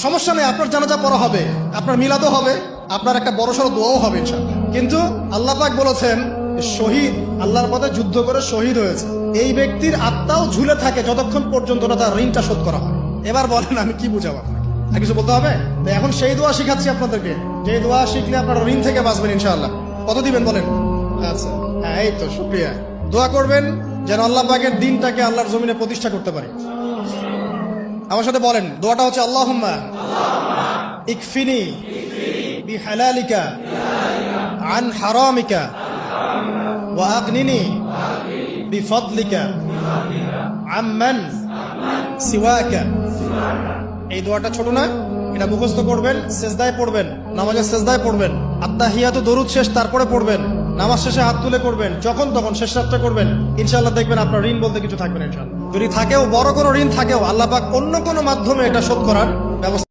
সমস্যা নেই, আপনার জানাজা পড়া হবে, আপনার মিলাদও হবে, আপনার একটা বড়সড় দোয়াও হবে ইনশাআল্লাহ। কিন্তু আল্লাহ পাক বলেছেন শহীদ, আল্লাহর পথে যুদ্ধ করে শহীদ হয়েছে, এই ব্যক্তির আত্মাও ঝুলে থাকে যতক্ষণ পর্যন্ত না তার ঋণটা শোধ করা হয়। এবার বলেন আমি কি বুঝাবো আপনাকে? আর কিছু বলতে হবে? তো এখন সেই দোয়া শিখাচ্ছি আপনাদেরকে, যে দোয়া শিখলে আপনারা ঋণ থেকে বাঁচবেন ইনশাআল্লাহ। কত দিবেন বলেন? আচ্ছা হ্যাঁ, এই তো শুকরিয়া। দোয়া করবেন যেন আল্লাহ পাকের দিনটাকে আল্লাহর জমিনে প্রতিষ্ঠা করতে পারি। আমার সাথে বলেন, দোয়াটা হচ্ছে আল্লাহুম্মা ইকফিনি বিহালালিকা আন হারামিকা ওয়া আগনিনি বিফদলিকা আম্মান সিওয়াকা। এই দোয়াটা ছোট না, এটা মুখস্থ করবেন, সেজদায় পড়বেন, নামাজের সেজদায় পড়বেন, আত্তাহিয়াতু দরুদ শেষ তারপরে পড়বেন, নামাজ শেষে হাত তুলে করবেন, যখন তখন শেষ রাত্রে করবেন। ইনশাআল্লাহ দেখবেন আপনার ঋণ বলতে কিছু থাকবে না ইনশাআল্লাহ। যদি থাকেও, বড় কোনো ঋণ থাকেও, আল্লাহ পাক অন্য কোনো মাধ্যমে এটা শোধ করার ব্যবস্থা